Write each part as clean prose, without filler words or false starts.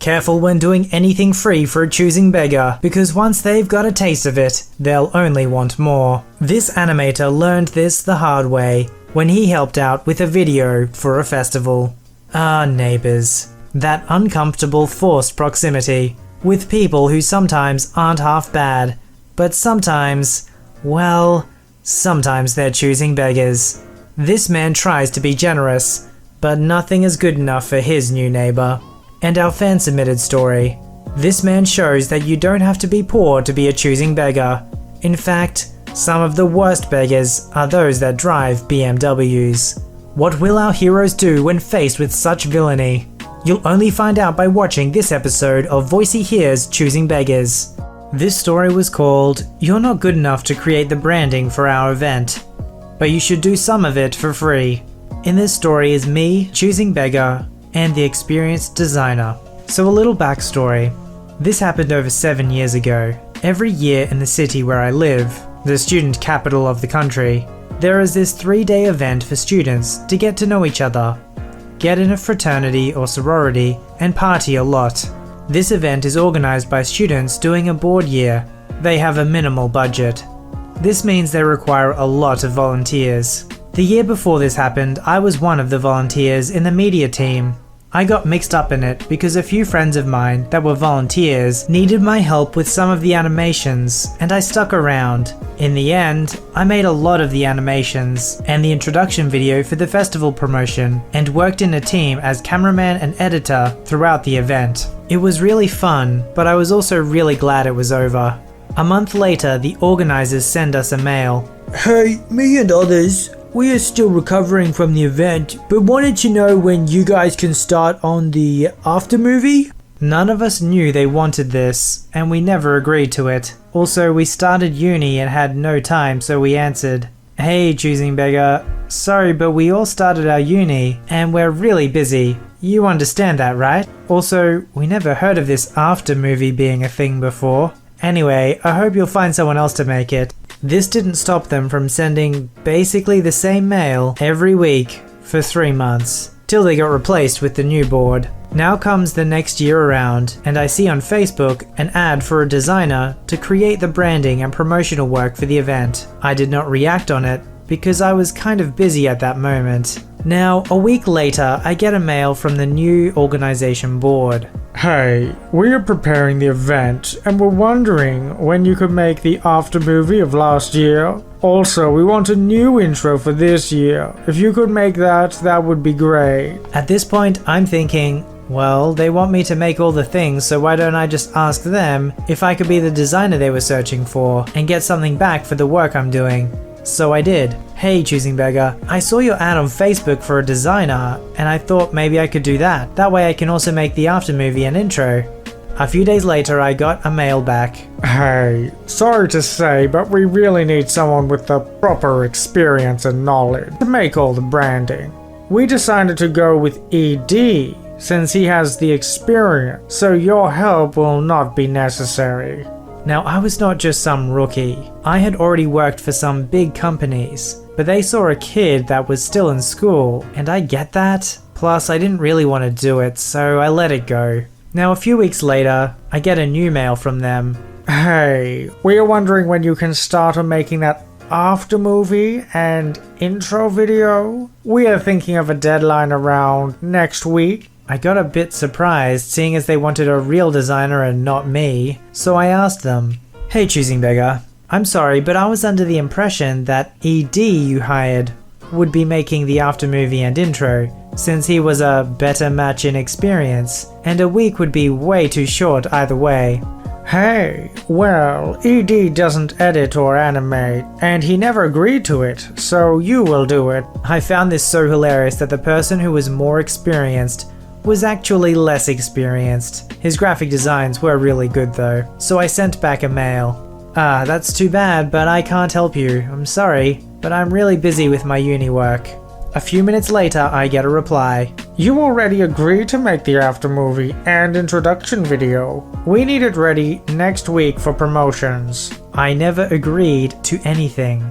careful when doing anything free for a choosing beggar, because once they've got a taste of it, they'll only want more. This animator learned this the hard way when he helped out with a video for a festival. Ah, neighbors. That uncomfortable forced proximity with people who sometimes aren't half bad, but sometimes, well, sometimes they're choosing beggars. This man tries to be generous, but nothing is good enough for his new neighbor. And our fan-submitted story. This man shows that you don't have to be poor to be a choosing beggar. In fact, some of the worst beggars are those that drive BMWs. What will our heroes do when faced with such villainy? You'll only find out by watching this episode of VoiceyHere's Choosing Beggars. This story was called "You're Not Good Enough to Create the Branding for Our Event, but you should do some of it for free." In this story is me, choosing beggar, and the experienced designer. So a little backstory. This happened over 7 years ago. Every year in the city where I live, the student capital of the country, there is this 3-day event for students to get to know each other, get in a fraternity or sorority, and party a lot. This event is organized by students doing a board year. They have a minimal budget. This means they require a lot of volunteers. The year before this happened, I was one of the volunteers in the media team. I got mixed up in it because a few friends of mine that were volunteers needed my help with some of the animations, and I stuck around. In the end, I made a lot of the animations and the introduction video for the festival promotion, and worked in a team as cameraman and editor throughout the event. It was really fun, but I was also really glad it was over. A month later, the organizers send us a mail. "Hey, me and others, we are still recovering from the event, but wanted to know when you guys can start on the after movie?" None of us knew they wanted this, and we never agreed to it. Also, we started uni and had no time, so we answered, "Hey, choosing beggar, sorry, but we all started our uni, and we're really busy. You understand that, right? Also, we never heard of this after movie being a thing before. Anyway, I hope you'll find someone else to make it." This didn't stop them from sending basically the same mail every week for 3 months, till they got replaced with the new board. Now comes the next year around, and I see on Facebook an ad for a designer to create the branding and promotional work for the event. I did not react on it because I was kind of busy at that moment. Now, a week later, I get a mail from the new organization board. "Hey, we are preparing the event and we're wondering when you could make the after movie of last year. Also, we want a new intro for this year. If you could make that, that would be great." At this point, I'm thinking, well, they want me to make all the things, so why don't I just ask them if I could be the designer they were searching for and get something back for the work I'm doing? So I did. "Hey, choosing beggar, I saw your ad on Facebook for a designer, and I thought maybe I could do that. That way I can also make the after movie and intro." A few days later, I got a mail back. "Hey, sorry to say, but we really need someone with the proper experience and knowledge to make all the branding. We decided to go with ED since he has the experience, so your help will not be necessary." Now, I was not just some rookie. I had already worked for some big companies, but they saw a kid that was still in school, and I get that. Plus, I didn't really want to do it, so I let it go. Now, a few weeks later, I get a new mail from them. "Hey, we are wondering when you can start on making that after movie and intro video. We are thinking of a deadline around next week." I got a bit surprised, seeing as they wanted a real designer and not me, so I asked them, "Hey, choosing beggar, I'm sorry, but I was under the impression that ED you hired would be making the after movie and intro, since he was a better match in experience, and a week would be way too short either way." "Hey, well, ED doesn't edit or animate, and he never agreed to it, so you will do it." I found this so hilarious that the person who was more experienced was actually less experienced. His graphic designs were really good though, so I sent back a mail. "Ah, that's too bad, but I can't help you. I'm sorry, but I'm really busy with my uni work." A few minutes later, I get a reply. "You already agreed to make the after movie and introduction video. We need it ready next week for promotions." I never agreed to anything.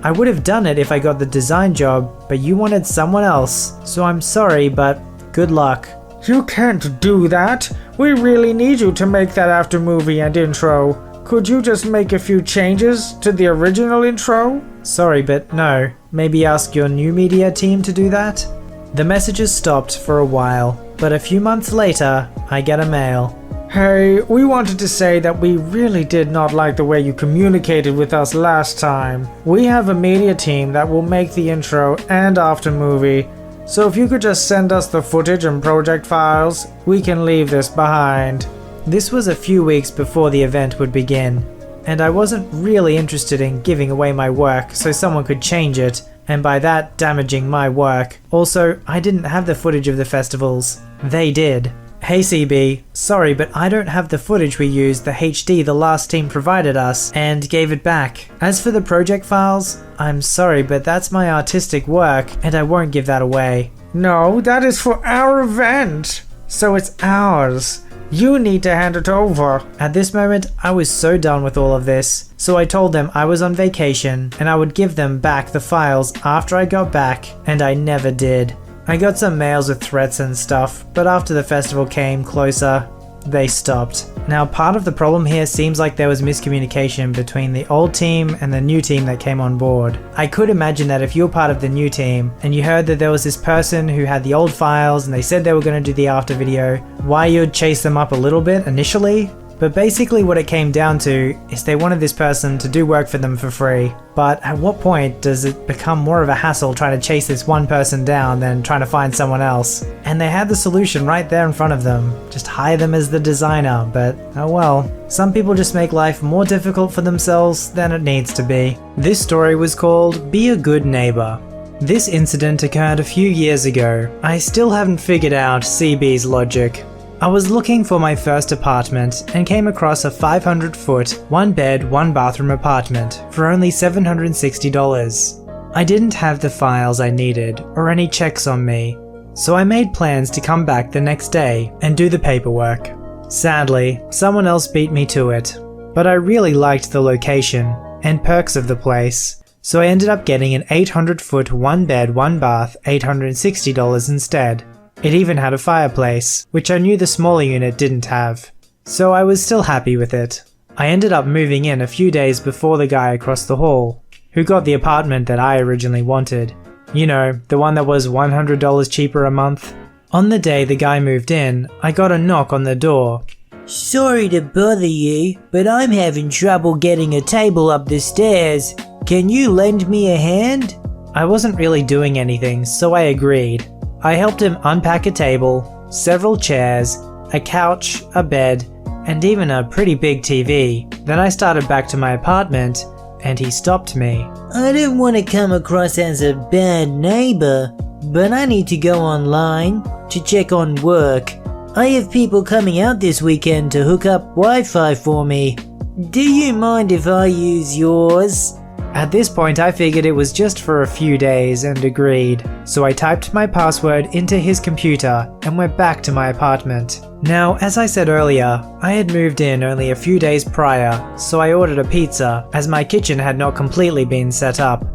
I would have done it if I got the design job, but you wanted someone else, so I'm sorry, but good luck. You can't do that. We really need you to make that after movie and intro. Could you just make a few changes to the original intro? Sorry, but no. Maybe ask your new media team to do that? The messages stopped for a while, but a few months later, I get a mail. Hey, we wanted to say that we really did not like the way you communicated with us last time. We have a media team that will make the intro and after movie, so if you could just send us the footage and project files, we can leave this behind. This was a few weeks before the event would begin, and I wasn't really interested in giving away my work so someone could change it, and by that damaging my work. Also, I didn't have the footage of the festivals. They did. Hey CB, sorry but I don't have the footage we used, the HD the last team provided us, and gave it back. As for the project files, I'm sorry but that's my artistic work and I won't give that away. No, that is for our event, so it's ours. You need to hand it over. At this moment, I was so done with all of this, so I told them I was on vacation and I would give them back the files after I got back, and I never did. I got some mails with threats and stuff, but after the festival came closer, they stopped. Now, part of the problem here seems like there was miscommunication between the old team and the new team that came on board. I could imagine that if you're part of the new team and you heard that there was this person who had the old files and they said they were going to do the after video, why you'd chase them up a little bit initially? But basically what it came down to is they wanted this person to do work for them for free. But at what point does it become more of a hassle trying to chase this one person down than trying to find someone else? And they had the solution right there in front of them. Just hire them as the designer, but oh well. Some people just make life more difficult for themselves than it needs to be. This story was called Be a Good Neighbor. This incident occurred a few years ago. I still haven't figured out CB's logic. I was looking for my first apartment and came across a 500-foot, one-bed, one-bathroom apartment for only $760. I didn't have the files I needed or any checks on me, so I made plans to come back the next day and do the paperwork. Sadly, someone else beat me to it, but I really liked the location and perks of the place, so I ended up getting an 800-foot, one-bed, one-bath, $860 instead. It even had a fireplace, which I knew the smaller unit didn't have, so I was still happy with it. I ended up moving in a few days before the guy across the hall, who got the apartment that I originally wanted. You know, the one that was $100 cheaper a month. On the day the guy moved in, I got a knock on the door. Sorry to bother you, but I'm having trouble getting a table up the stairs. Can you lend me a hand? I wasn't really doing anything, so I agreed. I helped him unpack a table, several chairs, a couch, a bed, and even a pretty big TV. Then I started back to my apartment, and he stopped me. I don't want to come across as a bad neighbor, but I need to go online to check on work. I have people coming out this weekend to hook up Wi-Fi for me. Do you mind if I use yours? At this point I figured it was just for a few days and agreed, so I typed my password into his computer and went back to my apartment. Now, as I said earlier, I had moved in only a few days prior, so I ordered a pizza as my kitchen had not completely been set up.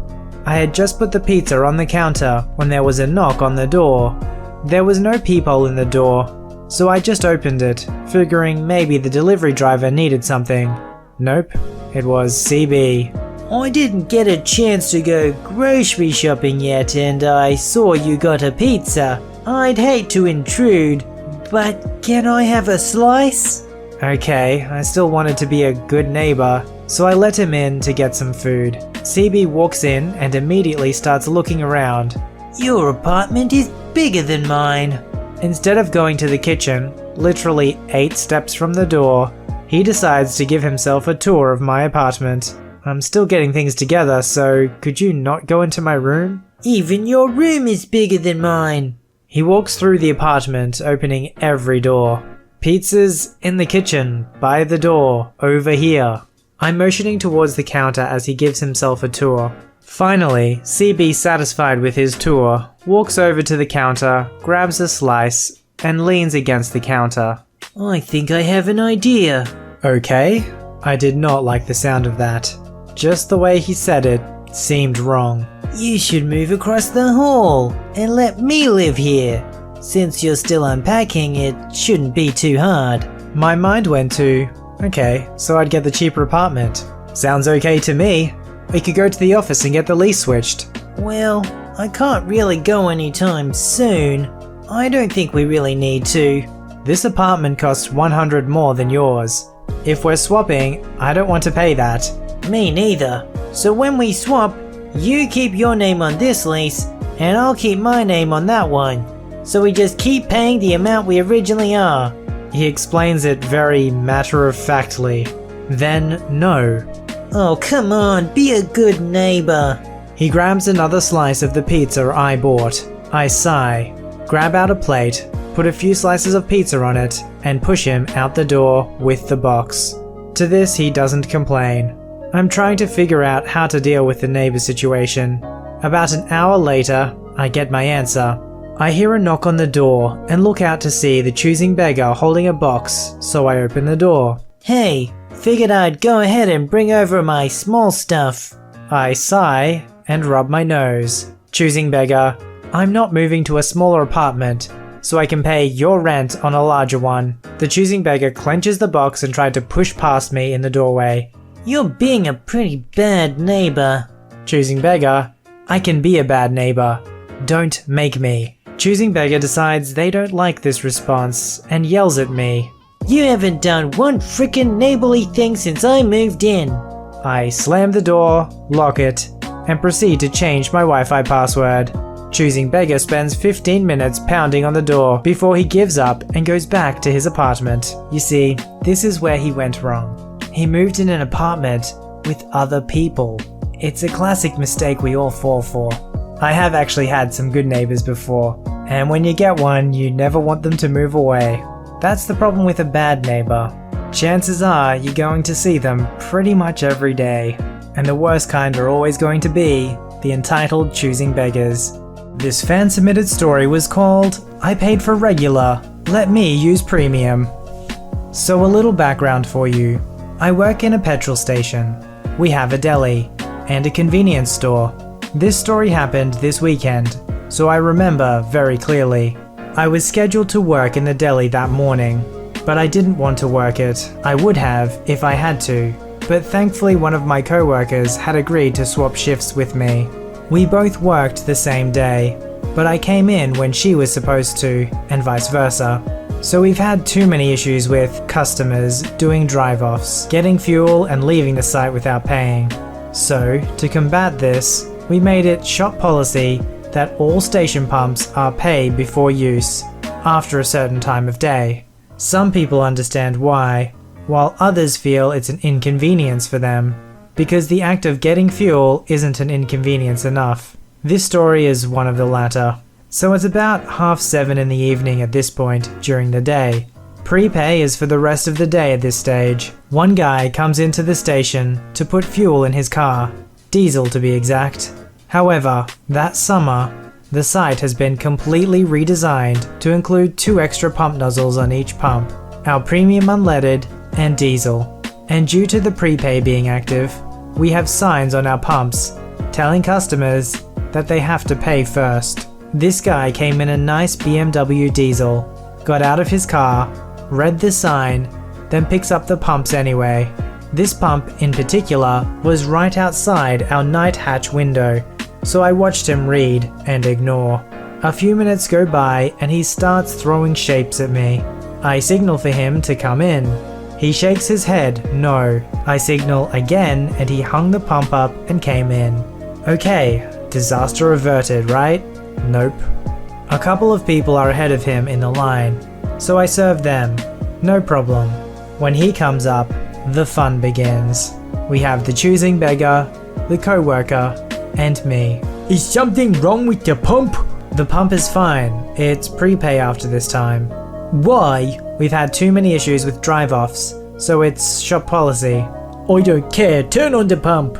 I had just put the pizza on the counter when there was a knock on the door. There was no peephole in the door, so I just opened it, figuring maybe the delivery driver needed something. Nope, it was CB. I didn't get a chance to go grocery shopping yet and I saw you got a pizza. I'd hate to intrude, but can I have a slice? Okay, I still wanted to be a good neighbor, so I let him in to get some food. CB walks in and immediately starts looking around. Your apartment is bigger than mine. Instead of going to the kitchen, literally 8 steps from the door, he decides to give himself a tour of my apartment. I'm still getting things together, so could you not go into my room? Even your room is bigger than mine. He walks through the apartment, opening every door. Pizza's in the kitchen, by the door, over here. I'm motioning towards the counter as he gives himself a tour. Finally, CB, satisfied with his tour, walks over to the counter, grabs a slice, and leans against the counter. I think I have an idea. Okay? I did not like the sound of that. Just the way he said it seemed wrong. You should move across the hall and let me live here. Since you're still unpacking, it shouldn't be too hard. My mind went to, okay, so I'd get the cheaper apartment. Sounds okay to me. We could go to the office and get the lease switched. Well, I can't really go anytime soon. I don't think we really need to. This apartment costs 100 more than yours. If we're swapping, I don't want to pay that. Me neither. So when we swap, you keep your name on this lease, and I'll keep my name on that one. So we just keep paying the amount we originally are. He explains it very matter-of-factly. Then, no. Oh, come on, be a good neighbor. He grabs another slice of the pizza I bought. I sigh, grab out a plate, put a few slices of pizza on it, and push him out the door with the box. To this, he doesn't complain. I'm trying to figure out how to deal with the neighbor situation. About an hour later, I get my answer. I hear a knock on the door and look out to see the choosing beggar holding a box, so I open the door. Hey, figured I'd go ahead and bring over my small stuff. I sigh and rub my nose. Choosing beggar, I'm not moving to a smaller apartment, so I can pay your rent on a larger one. The choosing beggar clenches the box and tried to push past me in the doorway. You're being a pretty bad neighbor. Choosing beggar, I can be a bad neighbor. Don't make me. Choosing beggar decides they don't like this response and yells at me. You haven't done one frickin' neighborly thing since I moved in. I slam the door, lock it, and proceed to change my Wi-Fi password. Choosing beggar spends 15 minutes pounding on the door before he gives up and goes back to his apartment. You see, this is where he went wrong. He moved in an apartment with other people. It's a classic mistake we all fall for. I have actually had some good neighbors before, and when you get one, you never want them to move away. That's the problem with a bad neighbor. Chances are you're going to see them pretty much every day, and the worst kind are always going to be the entitled choosing beggars. This fan-submitted story was called I Paid for Regular, Let Me Use Premium. So a little background for you. I work in a petrol station. We have a deli and a convenience store. This story happened this weekend, so I remember very clearly. I was scheduled to work in the deli that morning, but I didn't want to work it. I would have if I had to, but thankfully one of my co-workers had agreed to swap shifts with me. We both worked the same day, but I came in when she was supposed to, and vice versa. So we've had too many issues with customers doing drive-offs, getting fuel and leaving the site without paying. So, to combat this, we made it shop policy that all station pumps are paid before use, after a certain time of day. Some people understand why, while others feel it's an inconvenience for them, because the act of getting fuel isn't an inconvenience enough. This story is one of the latter. So it's about 7:30 in the evening at this point during the day. Prepay is for the rest of the day at this stage. One guy comes into the station to put fuel in his car, diesel to be exact. However, that summer, the site has been completely redesigned to include 2 extra pump nozzles on each pump, our premium unleaded and diesel. And due to the prepay being active, we have signs on our pumps telling customers that they have to pay first. This guy came in a nice BMW diesel, got out of his car, read the sign, then picks up the pumps anyway. This pump in particular was right outside our night hatch window, so I watched him read and ignore. A few minutes go by and he starts throwing shapes at me. I signal for him to come in. He shakes his head, no. I signal again and he hung the pump up and came in. Okay, disaster averted, right? Nope. A couple of people are ahead of him in the line, so I serve them. No problem. When he comes up, the fun begins. We have the choosing beggar, the co-worker, and me. Is something wrong with the pump? The pump is fine. It's prepay after this time. Why? We've had too many issues with drive-offs, so it's shop policy. I don't care. Turn on the pump.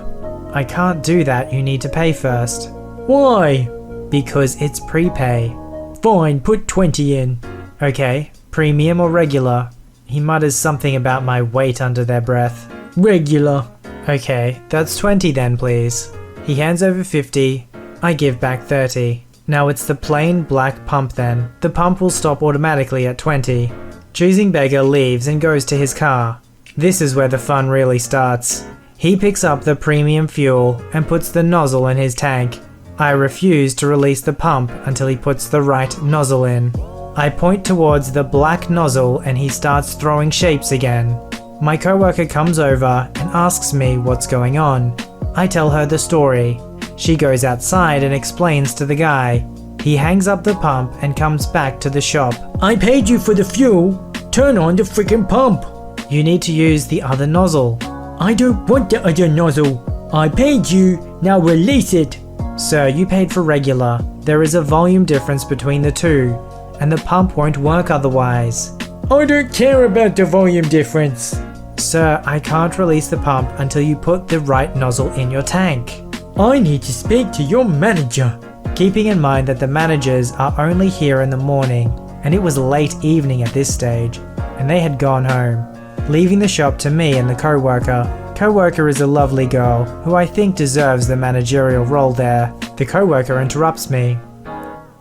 I can't do that. You need to pay first. Why? Because it's prepay. Fine, put 20 in. Okay, premium or regular? He mutters something about my weight under their breath. Regular. Okay, that's 20 then, please. He hands over 50. I give back 30. Now it's the plain black pump then. The pump will stop automatically at 20. Choosing Beggar leaves and goes to his car. This is where the fun really starts. He picks up the premium fuel and puts the nozzle in his tank. I refuse to release the pump until he puts the right nozzle in. I point towards the black nozzle and he starts throwing shapes again. My coworker comes over and asks me what's going on. I tell her the story. She goes outside and explains to the guy. He hangs up the pump and comes back to the shop. I paid you for the fuel. Turn on the freaking pump. You need to use the other nozzle. I don't want the other nozzle. I paid you, now release it. Sir, you paid for regular. There is a volume difference between the two, and the pump won't work otherwise. I don't care about the volume difference. Sir, I can't release the pump until you put the right nozzle in your tank. I need to speak to your manager. Keeping in mind that the managers are only here in the morning, and it was late evening at this stage, and they had gone home, leaving the shop to me and the co-worker. Co-worker is a lovely girl, who I think deserves the managerial role there. The co-worker interrupts me.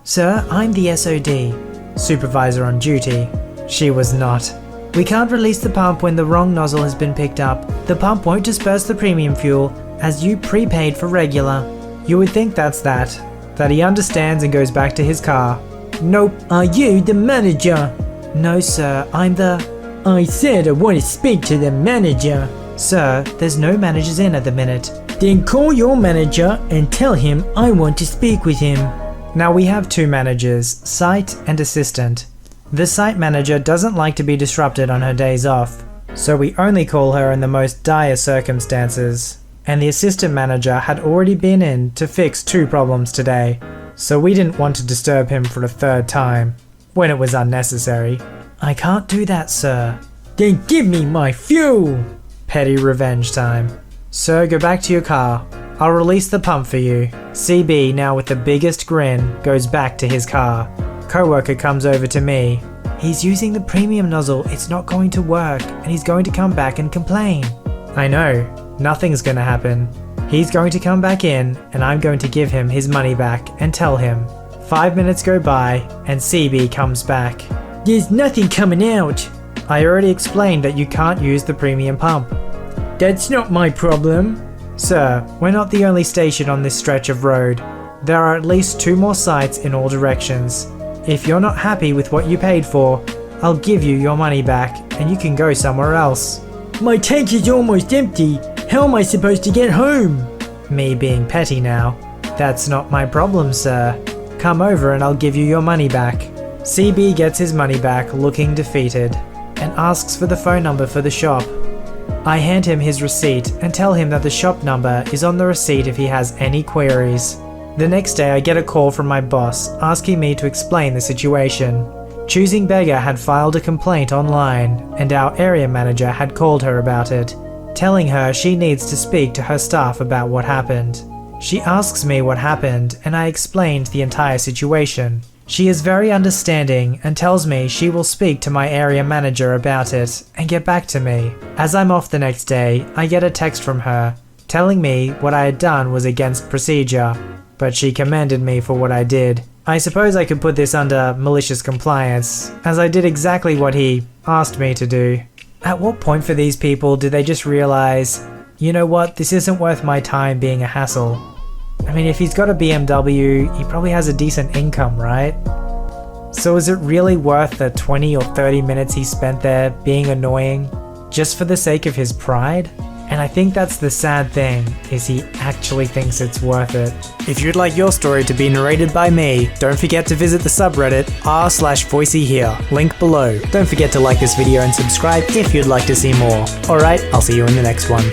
Sir, I'm the SOD, supervisor on duty. She was not. We can't release the pump when the wrong nozzle has been picked up. The pump won't disperse the premium fuel, as you prepaid for regular. You would think that's that he understands and goes back to his car. Nope, are you the manager? No sir, I'm the... I said I want to speak to the manager. Sir, there's no managers in at the minute. Then call your manager and tell him I want to speak with him. Now we have two managers, site and assistant. The site manager doesn't like to be disrupted on her days off, so we only call her in the most dire circumstances. And the assistant manager had already been in to fix two problems today, so we didn't want to disturb him for a third time, when it was unnecessary. I can't do that, sir. Then give me my fuel! Petty revenge time. Sir, go back to your car. I'll release the pump for you. CB, now with the biggest grin, goes back to his car. Coworker comes over to me. He's using the premium nozzle, it's not going to work, and he's going to come back and complain. I know, nothing's gonna happen. He's going to come back in, and I'm going to give him his money back and tell him. 5 minutes go by, and CB comes back. There's nothing coming out. I already explained that you can't use the premium pump. That's not my problem. Sir, we're not the only station on this stretch of road. There are at least 2 more sites in all directions. If you're not happy with what you paid for, I'll give you your money back and you can go somewhere else. My tank is almost empty. How am I supposed to get home? Me being petty now. That's not my problem, sir. Come over and I'll give you your money back. CB gets his money back looking defeated and asks for the phone number for the shop. I hand him his receipt and tell him that the shop number is on the receipt if he has any queries. The next day I get a call from my boss asking me to explain the situation. Choosing Beggar had filed a complaint online and our area manager had called her about it, telling her she needs to speak to her staff about what happened. She asks me what happened and I explained the entire situation. She is very understanding and tells me she will speak to my area manager about it and get back to me. As I'm off the next day, I get a text from her telling me what I had done was against procedure, but she commended me for what I did. I suppose I could put this under malicious compliance, as I did exactly what he asked me to do. At what point for these people did they just realize, you know what, this isn't worth my time being a hassle? I mean, if he's got a BMW, he probably has a decent income, right? So is it really worth the 20 or 30 minutes he spent there being annoying just for the sake of his pride? And I think that's the sad thing, is he actually thinks it's worth it. If you'd like your story to be narrated by me, don't forget to visit the subreddit r/VoiceyHere, link below. Don't forget to like this video and subscribe if you'd like to see more. Alright, I'll see you in the next one.